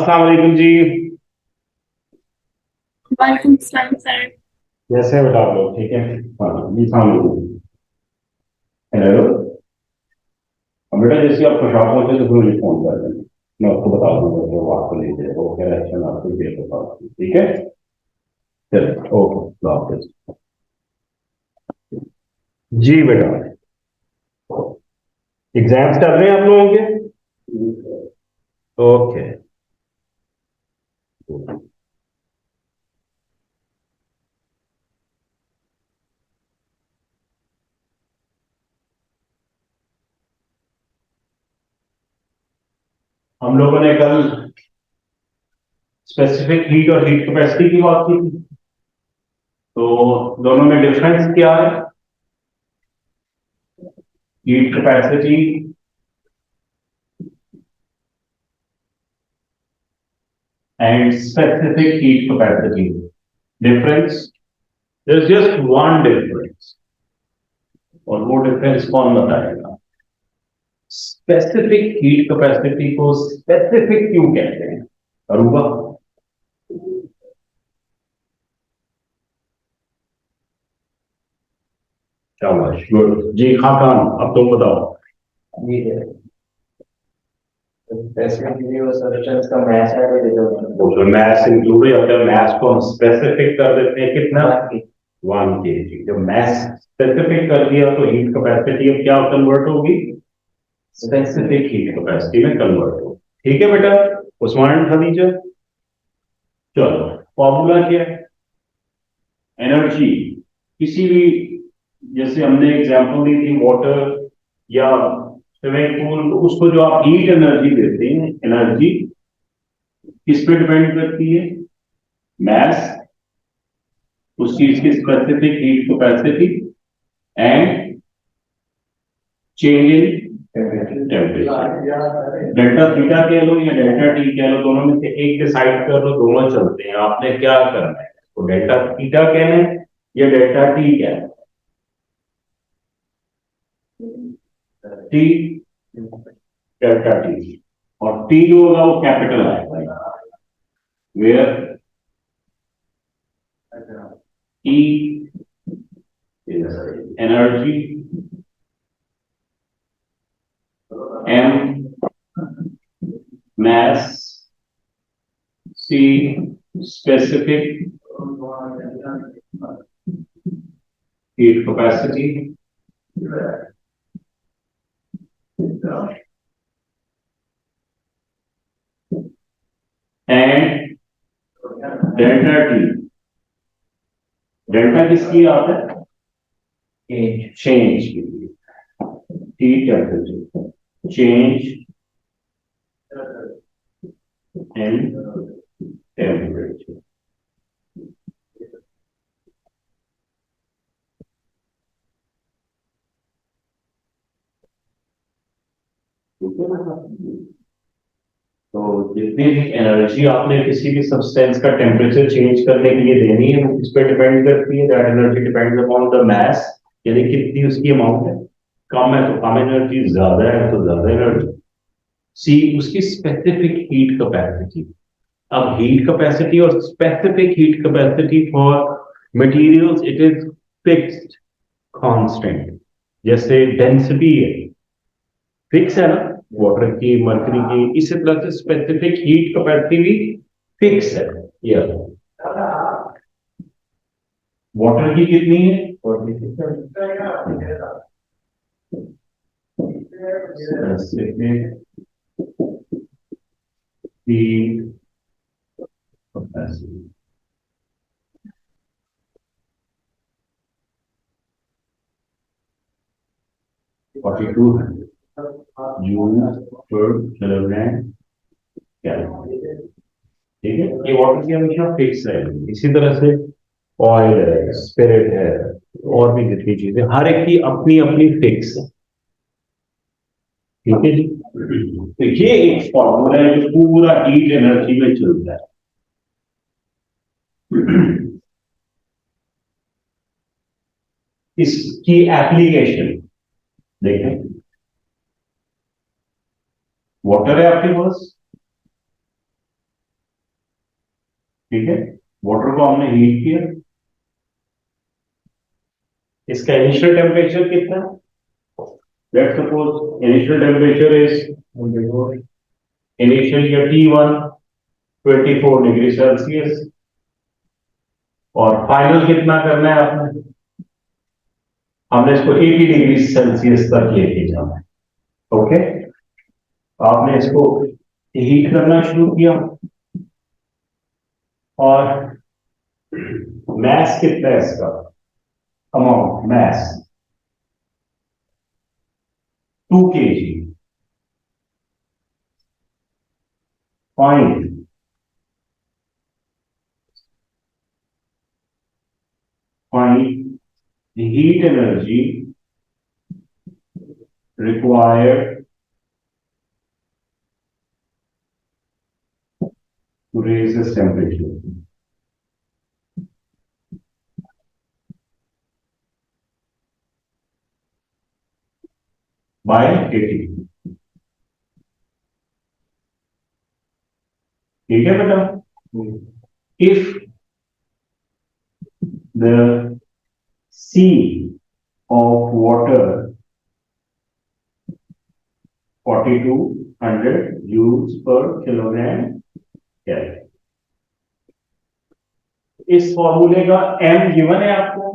अस्सलाम वालेकुम जी। वालेकुम सलाम सर। कैसे हैं बेटा आप लोग? ठीक है। हाँ जी, सलाम वालेकुम। हेलो। अब बेटा जैसे आप खुशाब पहुंचे तो फिर मुझे फोन कर देना, मैं आपको बता दूंगा कि वो आपको ले जाएगा, वो क्या एक्शन आपको दे देगा। ठीक है, चलिए ओके, अल्लाह हाफिज़। जी बेटा, एग्जाम्स चल रहे हैं आप लोगों के? ओके। हम लोगों ने कल स्पेसिफिक हीट और हीट कैपेसिटी की बात की थी, तो दोनों में डिफरेंस क्या है? Heat capacity and specific heat capacity. Difference? There's just one difference. और वो डिफरेंस कौन बताएगा? स्पेसिफिक हीट कैपेसिटी को स्पेसिफिक क्यों कहते हैं? अरूबा? शाबाश, गुड जी। खाकान, अब तुम बताओ। जी स्पेसिफिकली वो सॉल्यूशंस का मैच है तो दे दो। वो जो मैथ इंक्लूड है, अगर मैथ को हम स्पेसिफिक कर देते हैं कितना? 1 kg। जब मैथ स्पेसिफिक कर दिया तो हीट कैपेसिटी अब क्या कन्वर्ट होगी? स्पेसिफिक हीट कैपेसिटी में कन्वर्ट होगी। ठीक है बेटा, उस्मान खदीजा, चलो फॉर्मूला क्या है? एनर्जी किसी भी, जैसे हमने एग्जांपल दी थी वाटर या स्विमिंग पूल, तो उसको जो आप हीट एनर्जी देते हैं, एनर्जी किस पे डिपेंड करती है? मैस, उस चीज की specific heat capacity and change in temperature. Delta theta कह लो या डेल्टा टी कह लो, दोनों में से एक डिसाइड कर लो, दोनों चलते हैं। आपने क्या करना है? तो डेल्टा थीटा कहना है या डेल्टा टी कहना है? T, delta T. और टी जो होगा वो कैपिटल आएगा, where E is energy, M mass, C specific heat capacity, and delta T। Delta किसकी आता है? चेंज के लिए। T temperature change in temperature. तो जितनी भी एनर्जी आपने किसी भी सब्सटेंस का टेम्परेचर चेंज करने के लिए देनी है, वो किस पे डिपेंड करती है? That energy depends upon the mass, यानी कितनी उसकी अमाउंट है। कम है तो कम एनर्जी, ज्यादा है तो ज्यादा एनर्जी। सी उसकी स्पेसिफिक हीट कैपेसिटी। अब हीट कैपेसिटी और specific heat capacity for materials it is fixed constant. जैसे डेंसिटी है, फिक्स है ना, वाटर की, मर्करी की। इसी तरह से स्पेसिफिक हीट कैपेसिटी भी फिक्स है। ये वाटर की कितनी है? स्पेसिफिक हीट कैपेसिटी 4200 जूल पर किलोग्राम कैलोरी। ठीक है, ये वाटर की हमेशा फिक्स है। इसी तरह से ऑयल है, स्पिरिट है, और भी जितनी चीजें, हर एक की अपनी अपनी फिक्स है। ठीक है जी। तो ये एक फॉर्मूला है जो पूरा हीट एनर्जी में चलता है। इसकी एप्लीकेशन देखें, वाटर है आपके पास, ठीक है, वाटर को हमने हीट किया, इसका इनिशियल टेम्परेचर कितना है? Let's suppose initial temperature is initial या T1 24 डिग्री सेल्सियस, और फाइनल कितना करना है आपने? हमने इसको 80 डिग्री सेल्सियस तक लेके जाना है। ओके, आपने इसको हीट करना शुरू किया, और मैस कितना है इसका? Amount mass 2 kg। Find find the heat energy required to raise this temperature. By 80। ठीक है बेटा? If the C of water 4200 joules per kilogram Kelvin, इस फॉर्मूले का m गिवन है आपको?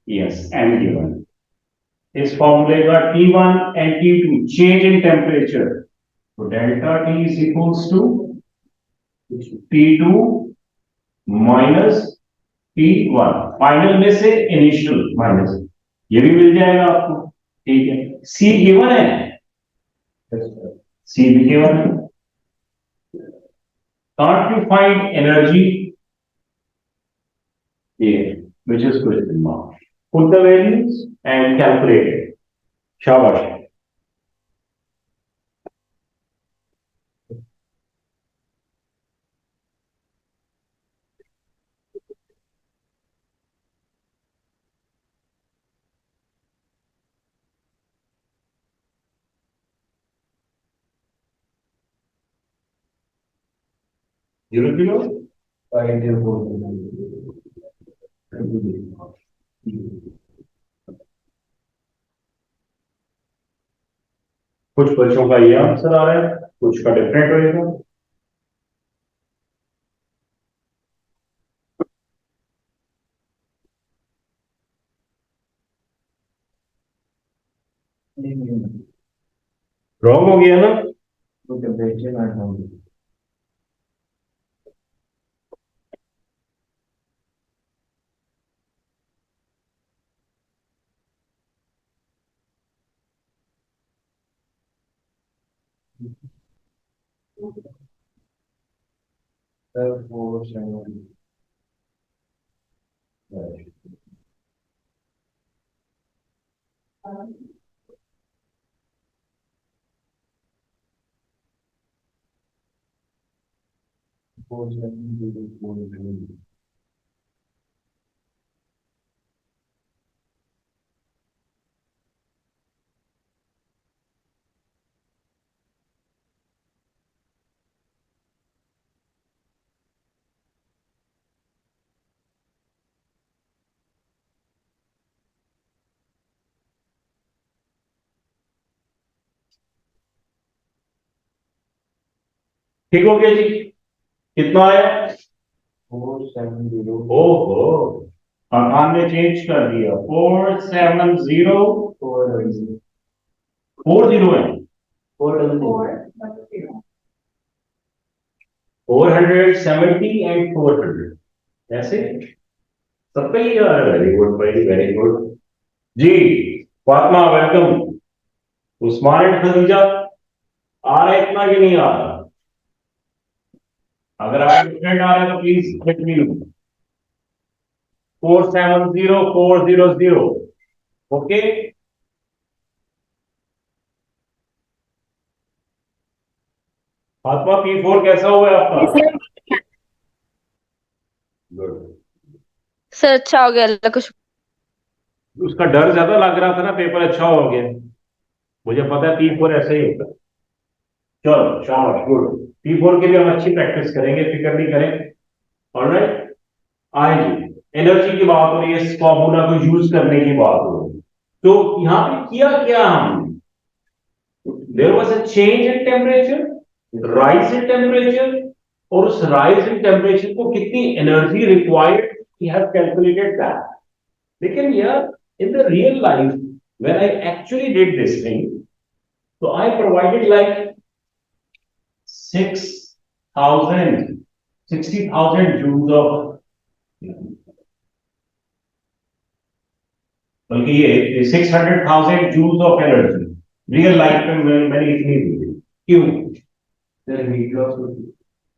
यस, m गिवन है। इस फॉर्मूले का T1 and T2 change in temperature, तो delta T is equals to T2 minus T1, final में से इनिशियल माइनस, ये भी मिल जाएगा आपको। ठीक है, C गिवन है, C भी गिवन है। Can't you find energy here, which is question mark? Put the values and calculate it. शाबाश। जीरो किलो 5 कुछ बच्चों का ये आंसर आ रहा है, कुछ का डिफरेंट होगा। रॉन्ग हो गया ना? तो टेम्परेचर नॉट होगी। सर 4 7 4 7 ठीक हो गया जी? कितना आया? 4 7 ओहो, अरमान ने चेंज कर दिया। 470 40 है, 470 एंड 400 ऐसे सबका ही आ रहा है। वेरी गुड भाई, वेरी गुड जी। फातिमा वेलकम। उस्मान एंड खदीजा आ रहा है इतना कि नहीं आ रहा? अगर आप डिफरेंट आ रहा है तो please let me know. 470400 okay. Fatima P4 कैसा हुआ है आपका? गुड। सर अच्छा हो गया, अल्लाह का शुक्र। उसका डर ज्यादा लग रहा था ना, पेपर अच्छा हो गया। मुझे पता है P4 ऐसे ही होता है। चलो शाबाश, गुड। P4 के लिए हम अच्छी प्रैक्टिस करेंगे, फिक्र नहीं करें। ऑलराइट, आइए एनर्जी की बात हो रही है, इस फॉर्मूला को यूज करने की बात हो रही है। तो यहां पे किया क्या हमने, there was a change in temperature, rise in temperature, और उस राइज इन टेम्परेचर को कितनी energy required, we have calculated that. लेकिन यार in the real life when I actually did this thing, so I provided like 60,000 joules of, बल्कि ये 600,000 joules of energy real life में मैंने इतनी दी। क्यों? सर हीट लॉस होती है।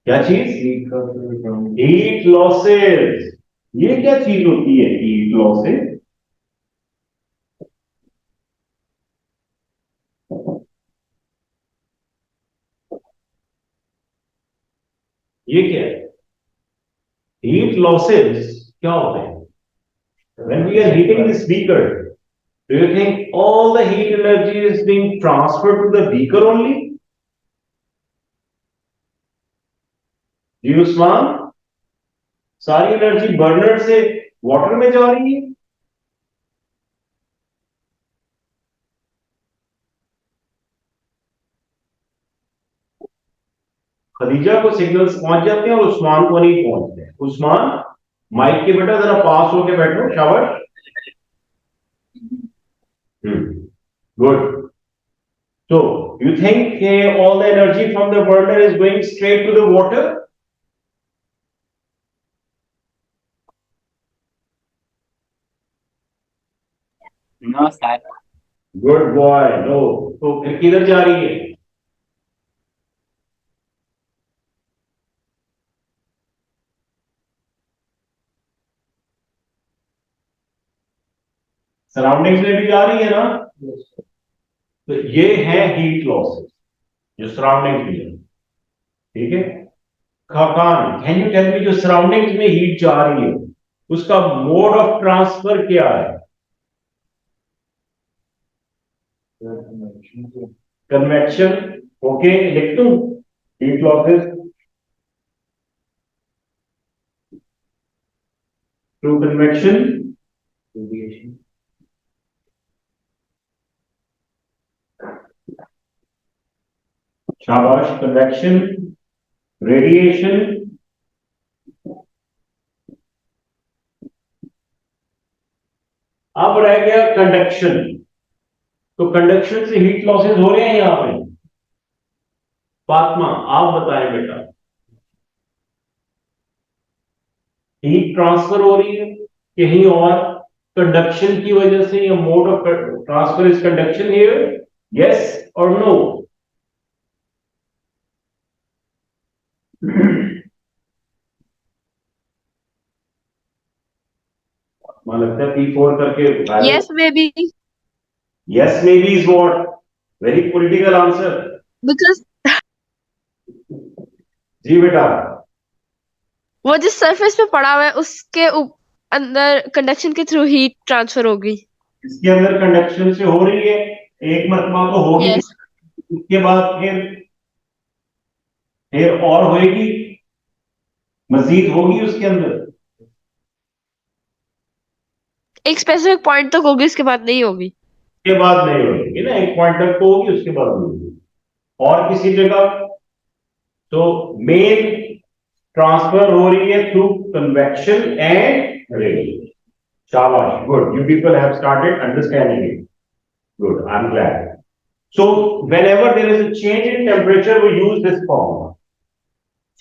क्या चीज? हीट लॉस होती है। Heat losses. ये क्या चीज होती है हीट लॉसेस? ये क्या है? हीट लॉसेस क्या होते हैं? When we are heating this beaker, do you think all the heat energy is being transferred to the beaker only? जी उस्मान, सारी एनर्जी बर्नर से वाटर में जा रही है? खदीजा को सिग्नल्स पहुंच जाते हैं और उस्मान को नहीं पहुंचते। उस्मान, माइक के बेटा जरा पास होके बैठो, शाबाश। Good. So you think all the energy from the burner is going straight to the water? No, sir. Good boy. No. तो फिर किधर जा रही है? सराउंडिंग्स में भी जा रही है ना? तो ये है हीट लॉसेस जो सराउंडिंग्स में है, ठीक है? Khaqan, can you tell me जो सराउंडिंग्स में हीट जा रही है उसका मोड ऑफ ट्रांसफर क्या है? कन्वेक्शन। ओके, लिख दूं heat losses through convection, radiation. शाबाश, कन्वेक्शन, रेडिएशन, अब रह गया कंडक्शन। तो कंडक्शन से हीट लॉसेस हो रहे हैं यहां पे? फातिमा आप बताएं बेटा, हीट ट्रांसफर हो रही है कहीं और कंडक्शन की वजह से, या mode of transfer is conduction here, yes और नो? मुझे लगता है P4 करके Yes, maybe. yes maybe is what? Very political answer. Because जी बेटा, वो जिस सरफेस पे पड़ा हुआ है उसके अंदर कंडक्शन के थ्रू हीट ट्रांसफर होगी। इसके अंदर कंडक्शन से हो रही है, एक मरतबा तो होगी, Yes. उसके बाद फिर और होएगी, मजीद होगी उसके अंदर। एक स्पेसिफिक पॉइंट तक होगी, उसके बाद नहीं होगी। उसके बाद नहीं होगी ना, एक पॉइंट तक तो होगी, उसके बाद नहीं होगी। और किसी जगह तो मेन ट्रांसफर हो रही है थ्रू कन्वेक्शन एंड रेडिएशन। शाबाश, good, you people have started understanding it, good, I am glad. So whenever there is a change in temperature we use this formula,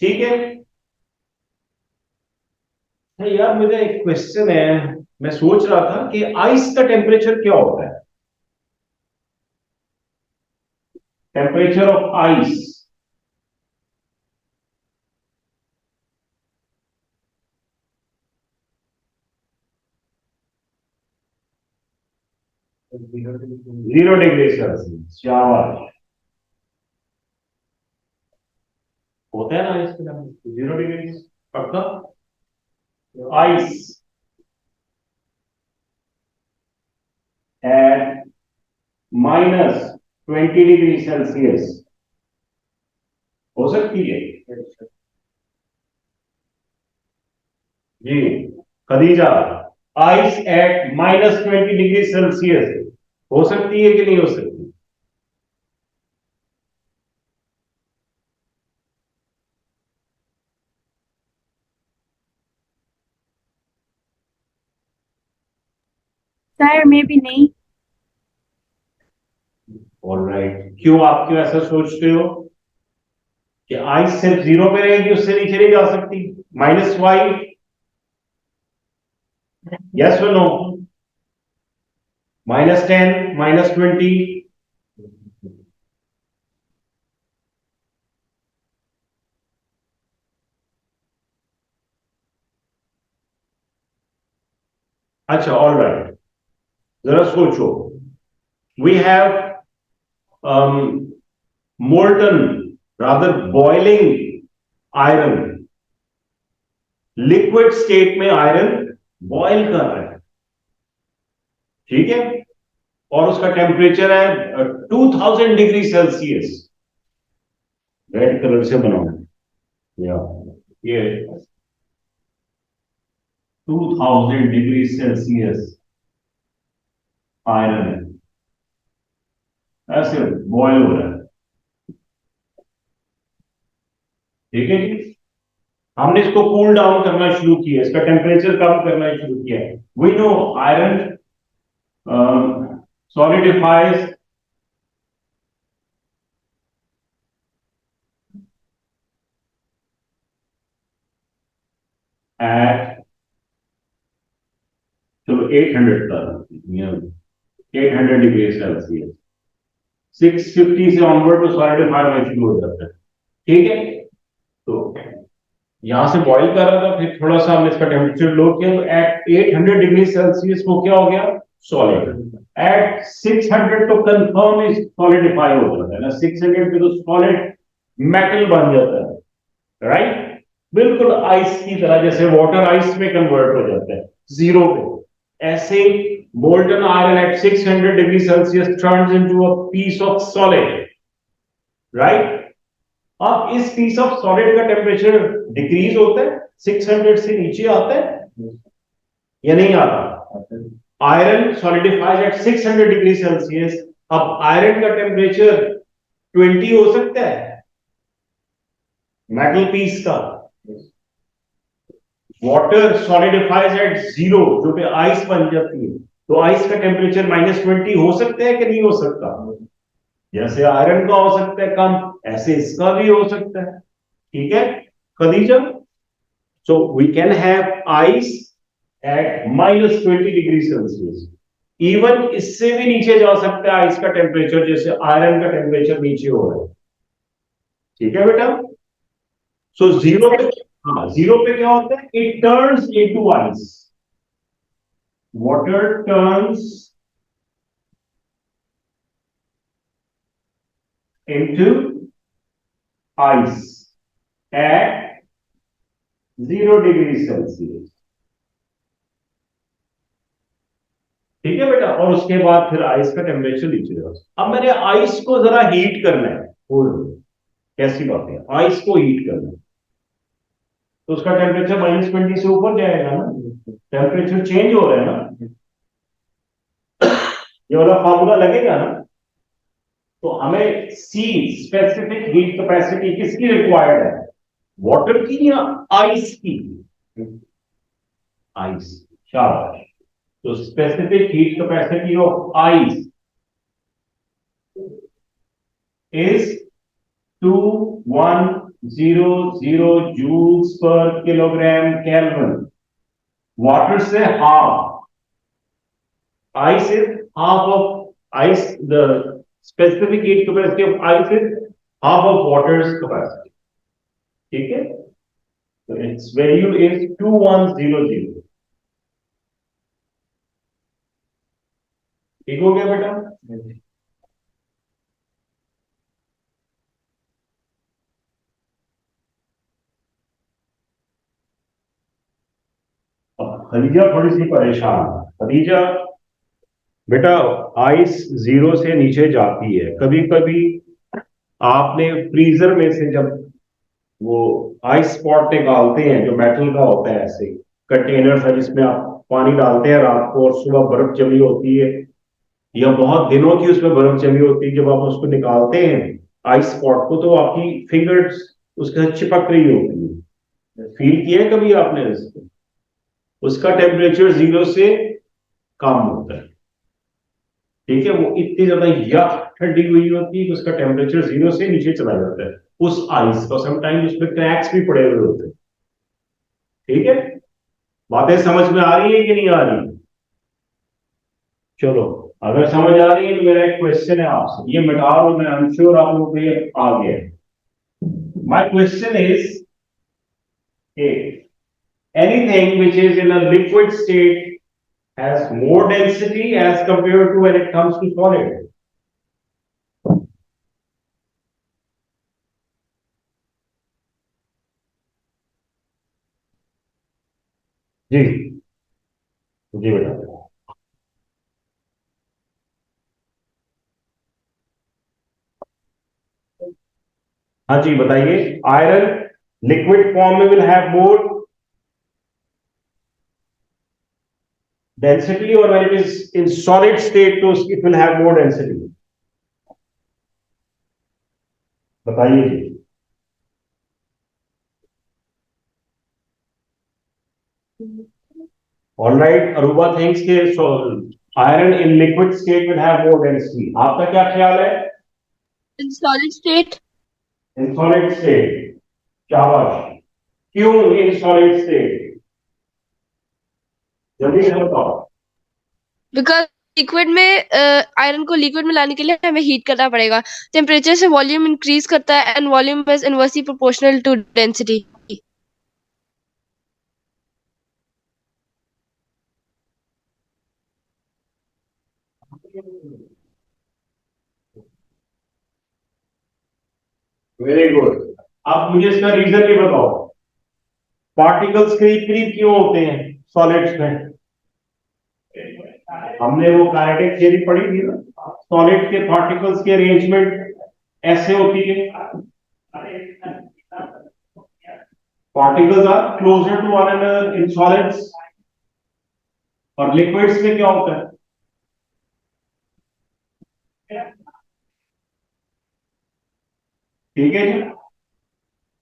ठीक है? यार मुझे एक क्वेश्चन है, मैं सोच रहा था कि आइस का टेम्परेचर क्या होता है? Temperature of ice, zero degree Celsius. शाबाश, होता है ना आइस का 0 डिग्री पक्का? आइस at -20 डिग्री सेल्सियस हो सकती है? जी Khadija, ice at -20 degree Celsius हो सकती है कि नहीं हो सकती? Sir, maybe नहीं. ऑलराइट, क्यों आप क्यों ऐसा सोचते हो कि आइस सिर्फ 0 पे रहेगी, उससे नीचे नहीं जा सकती? -5, यस और नो? -10, -20? अच्छा, ऑलराइट, जरा सोचो. We have molten, rather boiling iron. Liquid state में आयरन बॉयल कर रहा है, ठीक है, और उसका टेम्परेचर है 2000 डिग्री सेल्सियस. रेड कलर से बनाओ, या ये 2000 डिग्री सेल्सियस आयरन है, ऐसे बॉयल हो रहा है, ठीक है जी. हमने इसको कूल डाउन करना शुरू किया, इसका टेम्परेचर कम करना शुरू किया. We know iron solidifies at, चलो 800 तक, 800 डिग्री सेल्सियस. 650 से ऑनवर्ड तो सॉलिडिफाई में शुरू हो जाता है, ठीक है. तो यहां से बॉईल कर रहा था, फिर थोड़ा सा हमने इसका टेम्परेचर लो किया, तो एट 800 डिग्री सेल्सियस वो क्या हो गया? सॉलिड. एट 600 तो कंफर्म इज सॉलिडिफाई हो जाता है ना, 600 पे तो सॉलिड मेटल बन जाता है, राइट? बिल्कुल आइस की तरह, जैसे वाटर आइस में कन्वर्ट हो जाता है 0 पे, ऐसे molten iron at 600 degree Celsius turns into a piece of solid, right? अब इस पीस ऑफ सॉलिड का टेम्परेचर डिक्रीज होता है, 600 से नीचे आता है या नहीं आता? Iron solidifies at 600 degree Celsius. अब आयरन का टेम्परेचर 20 हो सकता है मेटल पीस का. वाटर सॉलिडिफाइज एट 0, जो पे आइस बन जाती है, तो आइस का टेम्परेचर -20 हो सकता है कि नहीं हो सकता? जैसे आयरन का हो सकता है कम, ऐसे इसका भी हो सकता है, ठीक है Khadija. So we can have ice at -20 degree Celsius. Even इससे भी नीचे जा सकता है आइस का टेम्परेचर, जैसे आयरन का टेम्परेचर नीचे हो रहा है, ठीक है बेटा. सो 0 पे, हाँ 0 पे क्या होता है? It turns into ice. Water turns into ice at 0 degree Celsius, ठीक है बेटा. और उसके बाद फिर आइस का टेम्परेचर नीचे जाएगा. अब मैंने आइस को जरा हीट करना है, कैसी बात है, आइस को हीट करना है, तो उसका टेम्परेचर -20 से ऊपर जाएगा ना, टेम्परेचर चेंज हो रहा है ना, ये वाला फॉर्मूला लगेगा ना. तो हमें सी स्पेसिफिक हीट कैपेसिटी किसकी रिक्वायर्ड है? वाटर की या आइस की? आइस, शाबाश. तो specific heat capacity of ice is 2100 joules पर किलोग्राम केल्विन. वाटर से half, ice is half of ice, the specific heat capacity of ice is half of water's capacity, ठीक है. तो its value is 2100. ठीक हो गया बेटा? अब खदीजा थोड़ी सी परेशान है. खदीजा बेटा, आइस 0 से नीचे जाती है, कभी कभी आपने फ्रीजर में से जब वो आइस पॉट निकालते हैं जो मेटल का होता है ऐसे, कंटेनर्स है जिसमें आप पानी डालते हैं रात को और सुबह बर्फ जमी होती है, या बहुत दिनों की उसमें बर्फ जमी होती है, जब आप उसको निकालते हैं आइस स्पॉट को तो आपकी फिंगर्स उसके साथ चिपक रही होती है। फील किया है कभी आपने इसको? उसका टेम्परेचर 0 से कम होता है, ठीक है, वो इतनी ज्यादा यख ठंडी हुई होती है कि उसका टेम्परेचर 0 से नीचे चला जाता है उस आइस का। समटाइम्स उसमें क्रैक्स भी पड़े हुए होते हैं, ठीक है। बातें समझ में आ रही है कि नहीं आ रही? चलो, अगर समझ आ रही है तो मेरा एक क्वेश्चन है आपसे, ये मिटा दो, मैं आई एम श्योर आप लोगों को ये आ गया। My question is, anything which is in a liquid state has more density as compared to when it comes to solid. जी जी बेटा। हाँ जी बताइए। आयरन लिक्विड फॉर्म में विल हैव मोर डेंसिटी और when it is in solid state तो it will have more density. बताइए जी। ऑल राइट, अरूबा थिंक्स के iron in liquid state will have more density. आपका क्या ख्याल है? In solid state, in solid state. शाबाश। क्यों इन सॉलिड स्टेट? जल्दी से बताओ। because लिक्विड में आयरन को लिक्विड में लाने के लिए हमें हीट करना पड़ेगा। टेम्परेचर से वॉल्यूम इंक्रीज करता है and volume is inversely proportional to density. Very good. अब मुझे इसका रीजन भी बताओ। पार्टिकल्स करीब करीब क्यों होते हैं सॉलिड्स में? हमने वो काइनेटिक थ्योरी पढ़ी थी ना, सॉलिड के पार्टिकल्स की अरेंजमेंट ऐसे होती है। Particles are closer to one another in solids, और लिक्विड्स में क्या होता है? ठीक है जी,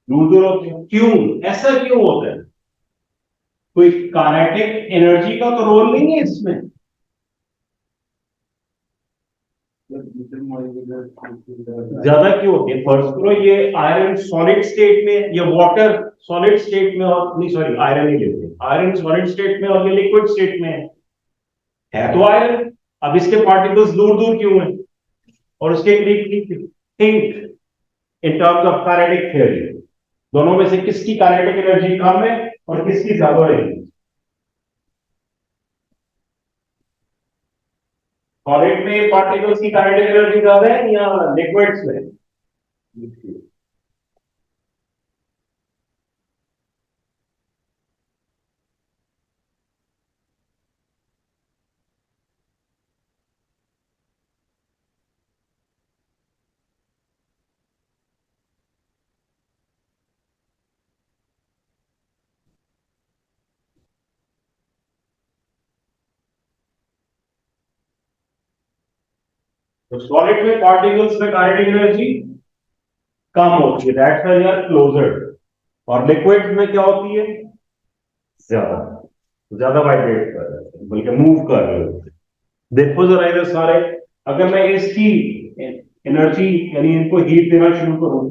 दूर दूर होते हैं। क्यों, ऐसा क्यों होता है? कोई काइनेटिक एनर्जी का तो रोल नहीं है इसमें? ज्यादा क्यों होती है? फर्स्ट करो, ये आयरन सॉलिड स्टेट में या वाटर सॉलिड स्टेट में, और नहीं सॉरी आयरन ही लेते हैं, आयरन सॉलिड स्टेट में और ये लिक्विड स्टेट में है तो आयरन। अब इसके पार्टिकल्स दूर दूर क्यों हैं और उसके करीब? Think in terms of kinetic theory, दोनों में से किसकी काइनेटिक एनर्जी कम है और किसकी ज्यादा है? सॉलिड में पार्टिकल्स की काइनेटिक एनर्जी ज्यादा है या लिक्विड्स में? तो सॉलिड में पार्टिकल्स में काइनेटिक एनर्जी कम होती है, that's why they are closer. और लिक्विड में क्या होती है? ज्यादा, ज्यादा वाइब्रेट कर रहे हैं, बल्कि मूव कर रहे होते हैं। देखो जरा इधर सारे, अगर मैं इसकी एनर्जी यानी इनको हीट देना शुरू करूं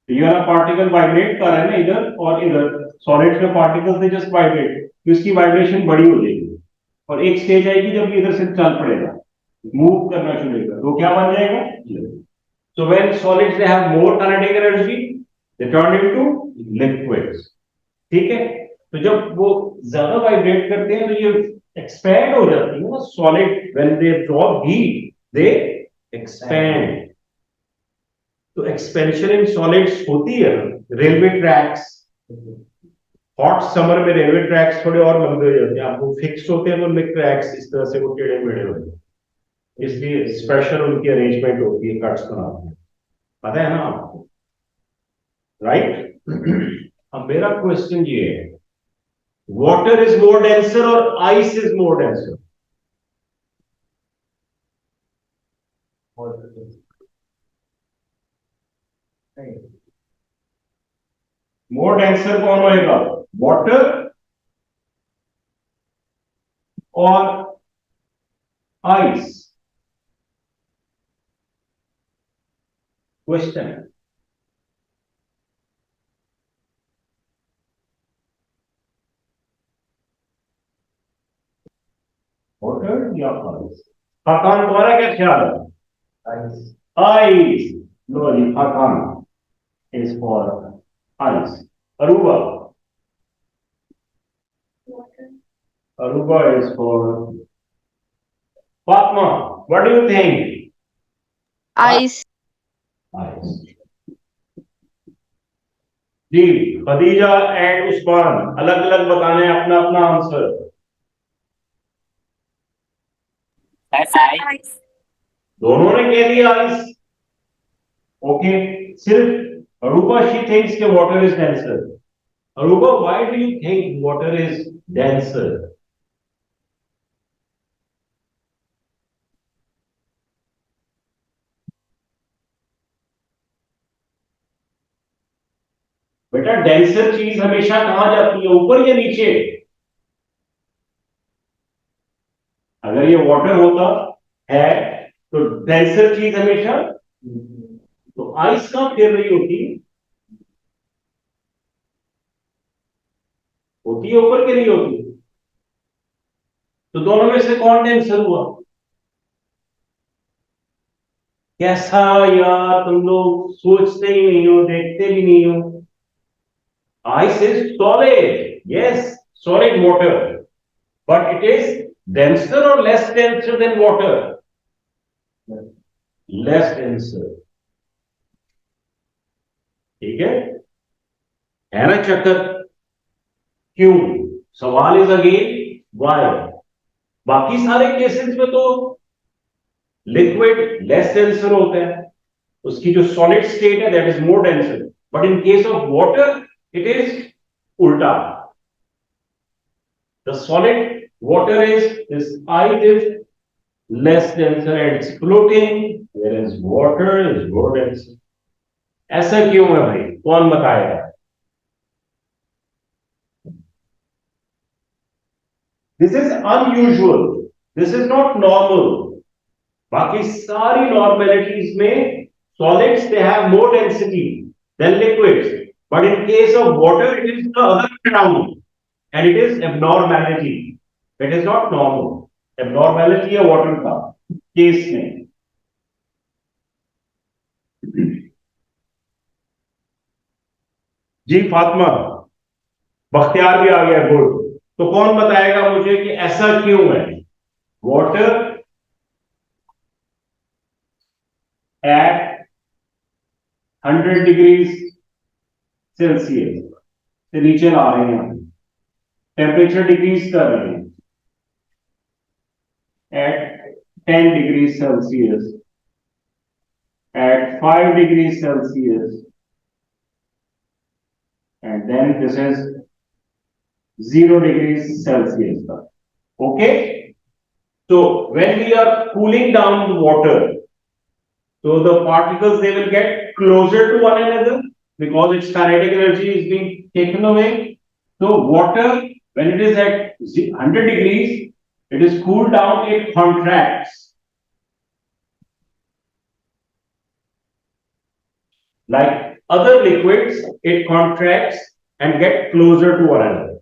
तो ये वाला पार्टिकल वाइब्रेट कर रहा है ना इधर और इधर, सॉलिड में पार्टिकल्स ने जस्ट वाइब्रेट, तो इसकी वाइब्रेशन बड़ी हो जाएगी और एक स्टेज आएगी जब ये इधर से चल पड़ेगा, मूव करना शुरू करेगा, तो क्या बन जाएगा? So when solids they have more kinetic energy, they turn into liquids. ठीक है, तो जब वो ज्यादा वाइब्रेट करते हैं तो ये एक्सपैंड हो जाती है ना solid, when they absorb heat they expand. तो एक्सपेंशन इन सॉलिड्स होती है। रेलवे ट्रैक्स, हॉट समर में रेलवे ट्रैक्स थोड़े और लंबे हो जाते हैं, आपको फिक्स होते हैं, उनमें ट्रैक्स इस तरह से वो टेढ़े मेढ़े होते हैं, इसलिए स्पेशल उनकी अरेंजमेंट होती है, कट्स बनाते हैं, पता है ना आपको, राइट? अब मेरा क्वेश्चन ये है, Water is more denser or ice is more denser? More denser कौन होएगा? Water or ice? Question. Water या ice? हाकान तुम्हारा क्या ख्याल है? Ice. Ice. No, the हाकान is for ice. Aruba. Water. Aruba is for Fatma. What do you think? Ice. Ice. जी Khadija and Usman अलग अलग बताने अपना अपना आंसर. Sir, I. Ice. दोनों ने कह दिया आइस. ओके सिर्फ अरूबा शी थिंक्स कि water is denser. Aruba why do you think water is denser? बेटा डेंसर चीज हमेशा कहां जाती है, ऊपर या नीचे? अगर ये वाटर होता है तो डेंसर चीज हमेशा, तो आइस कहां फिर रही होती? होती है ऊपर के नहीं होती? तो दोनों में से कौन डेंसर हुआ? कैसा यार, तुम लोग सोचते ही नहीं हो, देखते भी नहीं हो. Ice is solid, yes, solid water, but it is denser or less denser than water? Less denser. ठीक है ना चक्कर? क्यों? सवाल इज अगेन वाई. बाकी सारे केसेस में तो लिक्विड लेस डेंसर होता है, उसकी जो सॉलिड स्टेट है that is more denser, but in case of water it is उल्टा. The solid water ice is less denser and it's floating, whereas water is more denser. ऐसा क्यों है भाई? कौन बताएगा? This is unusual. This is not normal. बाकी सारी normalities में solids they have more density than liquids, but in case of water it is the other way around. And it is abnormality. It is not normal. Abnormality है water का case में. जी फातिमा, बख्तियार भी आ गया, good. तो कौन बताएगा मुझे कि ऐसा क्यों है? वाटर एट 100 डिग्रीज सेल्सियस से नीचे ला रहे हैं, टेम्परेचर डिक्रीज कर रहे हैं at 10 degrees Celsius, at 5 degrees Celsius, and then this is 0 degrees Celsius. Okay? So when we are cooling down the water, so the particles they will get closer to one another because its kinetic energy is being taken away. So water, when it is at 100 degrees, it is cooled down, it contracts. Like other liquids, it contracts and get closer to one another.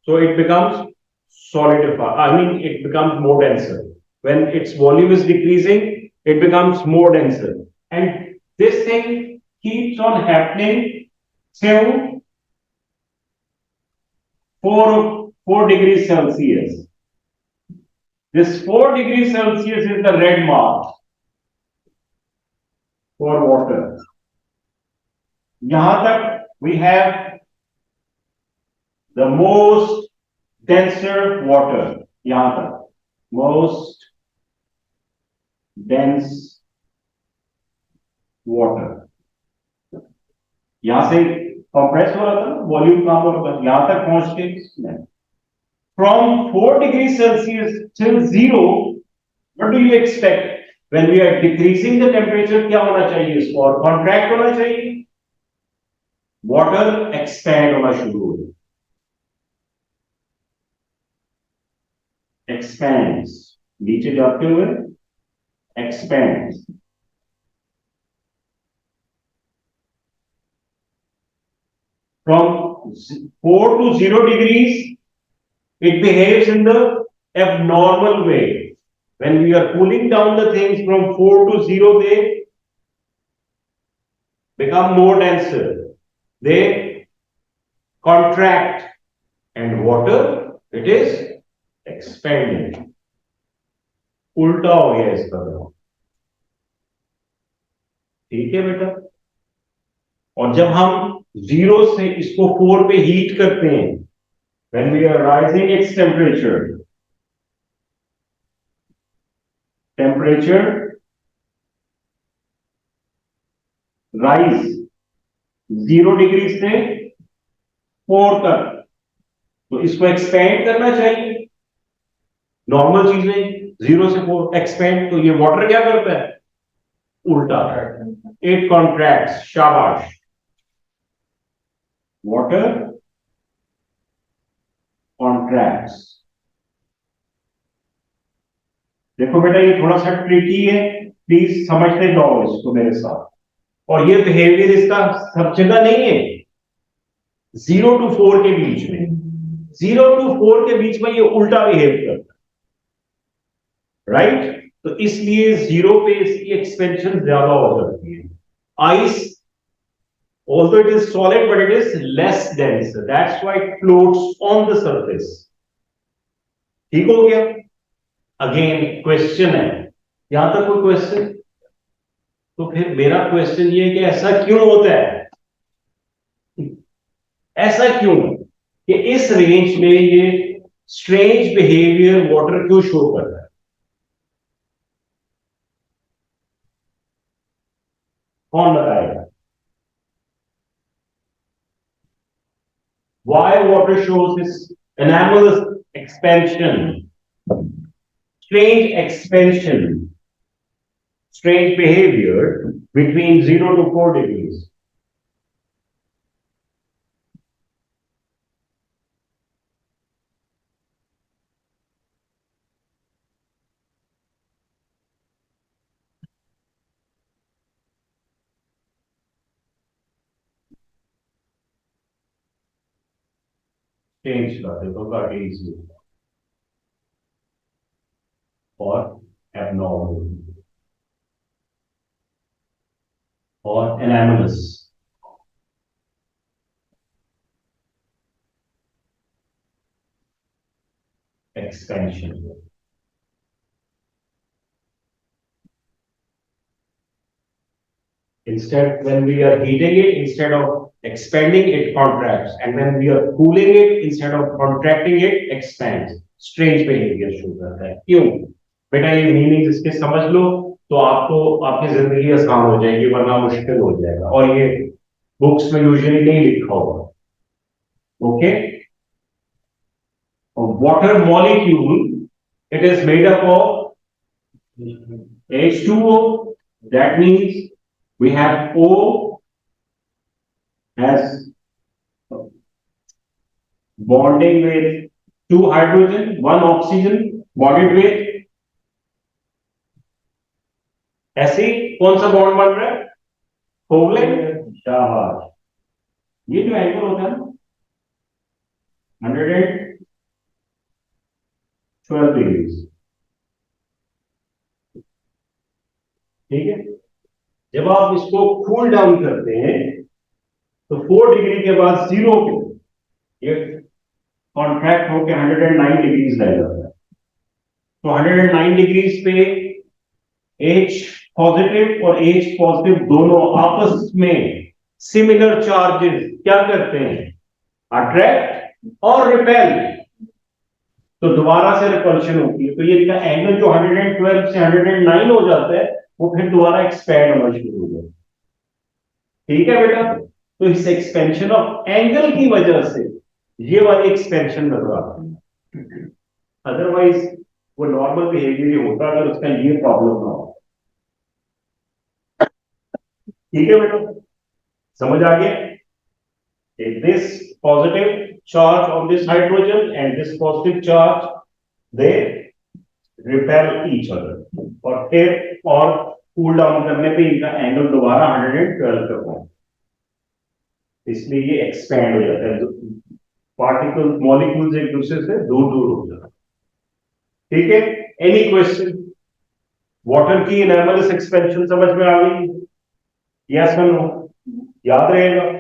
So it becomes solidified. I mean, it becomes more denser. When its volume is decreasing, it becomes more denser. And this thing keeps on happening till 4 degrees Celsius. This 4 degrees Celsius is the red mark for water. यहाँ तक we have the most denser water. यहाँ तक most dense water. यहाँ से compress हो रहा था, volume कम हो रहा था, यहाँ तक पहुंच के From 4 degrees Celsius till 0, what do you expect? When we are decreasing the temperature, क्या होना चाहिए इसको? और contract होना चाहिए, water expand होना शुरू हो जाए, expands, नीचे जाते हुए expands. From 4 to 0 degrees, it behaves in the abnormal way. When we are cooling down the things from 4 to 0, they become more denser. They contract, and water, it is expanding. उल्टा हो गया इसका, ठीक है बेटा? और जब हम 0 से इसको 4 पे हीट करते हैं, when we are rising its temperature rise 0 degree से 4 तक, तो इसको एक्सपेंड करना चाहिए. नॉर्मल चीजें 0 से 4 एक्सपेंड, तो ये वाटर क्या करता है? उल्टा, इट कॉन्ट्रैक्ट्स. शाबाश, वाटर कॉन्ट्रैक्ट्स. देखो बेटा, ये थोड़ा सा ट्रिकी है, प्लीज समझते जाओ इसको मेरे साथ. और ये बिहेवियर इसका सब जगह नहीं है. 0 to 4 के बीच में, 0 to 4 के बीच में ये उल्टा बिहेव करता है, राइट? तो इसलिए 0 पे इसकी एक्सपेंशन ज्यादा हो जाती है. Ice, although it is solid, but it is less dense. That's why it floats on the surface. ठीक हो गया? अगेन क्वेश्चन है, यहां तक कोई क्वेश्चन? तो फिर मेरा क्वेश्चन ये है कि ऐसा क्यों होता है? ऐसा क्यों कि इस रेंज में ये स्ट्रेंज बिहेवियर वाटर क्यों शो कर रहा है? कौन बताएगा? Why water shows this anomalous expansion, strange expansion, strange behavior between 0 to 4 degrees? Change देखो काफी easy और abnormal और anomalous. Expansion. Instead, when we are heating it, instead of expanding, it contracts, and when we are cooling it, instead of contracting, it expands. Strange behavior show करता है. क्यों? बेटा ये meaning इसके समझ लो तो आपको आपकी जिंदगी आसान हो जाएगी, वरना मुश्किल हो जाएगा. और ये बुक्स में यूजुअली नहीं लिखा होगा. Okay? Water molecule, it is made up of H2O. That means we have O has bonding with 2 hydrogen, 1 oxygen, bonded with, ऐसे कौन सा बॉन्ड बन रहा है? कोवलेंट. शाबाश. ये जो एंगल होता है ना 112 डिग्री, ठीक है? जब आप इसको कूल डाउन करते हैं तो 4 डिग्री के बाद 0 पे ये कॉन्ट्रैक्ट होकर 109 डिग्रीज रह जाता है. तो 109 डिग्रीज पे H पॉजिटिव और H पॉजिटिव दोनों आपस में सिमिलर चार्जेस क्या करते हैं? अट्रैक्ट और रिपेल. तो दोबारा से रिपल्शन होती है. तो ये एंगल जो 112 से 109 हो जाता है वो फिर दोबारा एक्सपैंड होना शुरू हो जाता है. ठीक है बेटा? तो इस एक्सपेंशन ऑफ एंगल की वजह से ये वाली एक्सपेंशन नजर आती है. अदरवाइज वो नॉर्मल बिहेवियर ही होता अगर उसका ये प्रॉब्लम ना हो। ठीक है बेटा, समझ आ गया? This positive charge on this hydrogen and this positive charge, they repel each other, और फिर और कूल डाउन करने पे इनका एंगल दोबारा 112 तक हो, इसलिए ये एक्सपैंड हो जाता है, पार्टिकल मॉलिक्यूल्स एक दूसरे से दूर दूर हो जाता है। ठीक है, एनी क्वेश्चन? वाटर की एनामलस एक्सपेंशन समझ में आ गई? यस और नो? याद रहेगा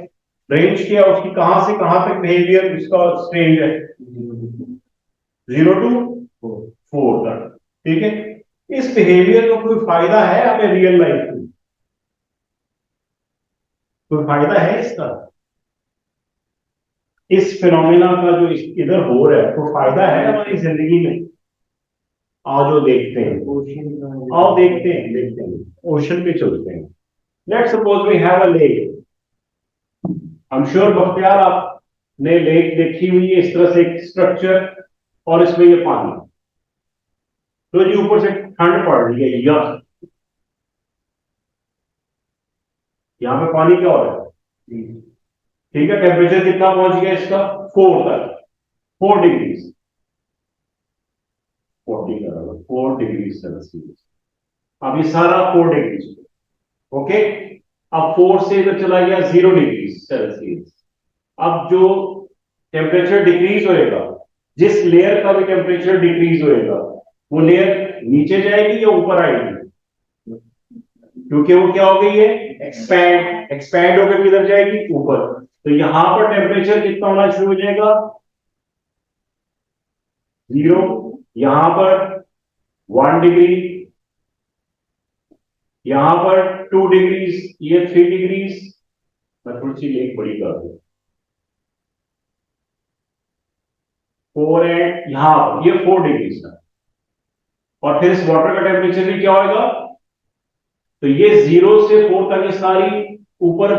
रेंज क्या उसकी, कहां से कहां तक बिहेवियर इसका रेंज है? 0 to 4 तक। ठीक है, इस बिहेवियर का कोई फायदा है हमें रियल लाइफ में? कोई फायदा है इसका? इस फिनोमिना का जो इधर हो रहा है, कोई फायदा है हमारी जिंदगी में? आओ जो देखते हैं, आओ देखते हैं ओशन पे चलते हैं। Let's suppose we have a lake. I am sure Bakhtiyar आपने लेक देखी हुई है, इस तरह से एक स्ट्रक्चर, और इसमें ये पानी, तो जी ऊपर से ठंड पड़ रही है, यहां पे पानी क्या हो रहा है? ठीक है, टेम्परेचर कितना पहुंच गया इसका? 4 तक, 4 डिग्री, 4 डिग्री सेल्सियस। अब ये सारा 4 डिग्री, ओके। अब 4 से इधर चला गया 0 डिग्री सेल्सियस। अब जो टेम्परेचर डिक्रीज होएगा, जिस लेयर का भी टेम्परेचर डिक्रीज होएगा, वो लेयर नीचे जाएगी या ऊपर आएगी? क्योंकि वो क्या हो गई है? एक्सपैंड होकर किधर जाएगी? ऊपर। तो यहां पर टेम्परेचर कितना होना शुरू हो जाएगा? 0। यहां पर 1 डिग्री, यहां पर 2 डिग्रीज, ये 3 डिग्रीज। मैं थोड़ी सी लेक बड़ी कर दूं, 4 एंड यहां पर ये 4 डिग्रीज है। और फिर इस वाटर का टेम्परेचर भी क्या होगा? तो ये 0 से 4 तक ये सारी ऊपर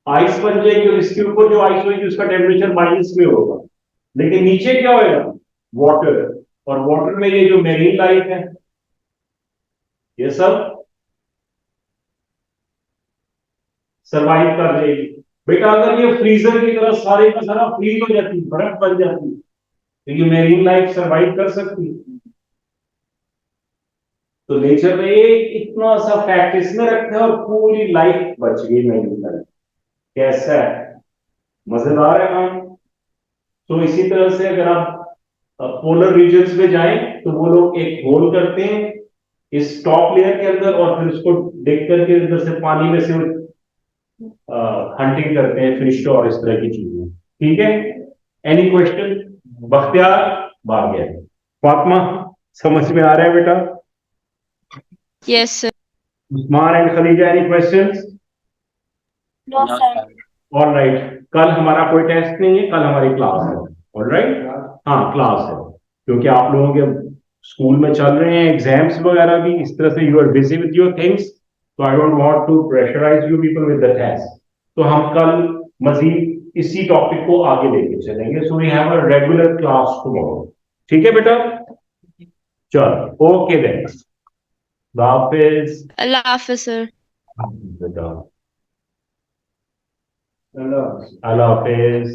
आइस बन जाएगी, और इसके ऊपर जो आइस होगी उसका टेम्परेचर माइनस में होगा। लेकिन नीचे क्या होगा? वाटर। और वाटर में ये जो मेरीन लाइफ है, ये सब सरवाइव कर जाएगी। बेटा अगर ये फ्रीजर की तरह सारे का सारा फ्रीज हो जाती, बर्फ बन जाती, तो ये मेरीन लाइफ सरवाइव कर सकती? तो नेचर ने इतना सा फैक्ट इसमें रखा है और पूरी लाइफ बच गई मेरीन लाइफ। कैसा है? मजेदार है काम। तो इसी तरह से अगर आप पोलर रीजन्स में जाएं तो वो लोग एक होल करते हैं इस टॉप लेयर के अंदर, और फिर उसको देख करके अंदर से पानी में से हंटिंग करते हैं फिश और इस तरह की चीजें। ठीक है, एनी क्वेश्चन? बख्तियार भाग गया। फातिमा समझ में आ रहा है बेटा? Yes, sir. Usman and Khalija, any questions? No, No, sir. sir. All right, कल हमारा कोई टेस्ट नहीं है, कल हमारी क्लास है। ऑलराइट, हाँ क्लास है, क्योंकि आप लोगों के स्कूल में चल रहे हैं एग्जाम्स वगैरह भी, इस तरह से you are busy with your things, तो I don't want to pressurise you people with the test. तो हम कल मजीद इसी टॉपिक को आगे लेके चलेंगे। So we have a regular class tomorrow. ठीक है बेटा? चलो, ओके देन, हाफिज। Allah Hafiz, sir. बेटा, अल्लाह हाफिज।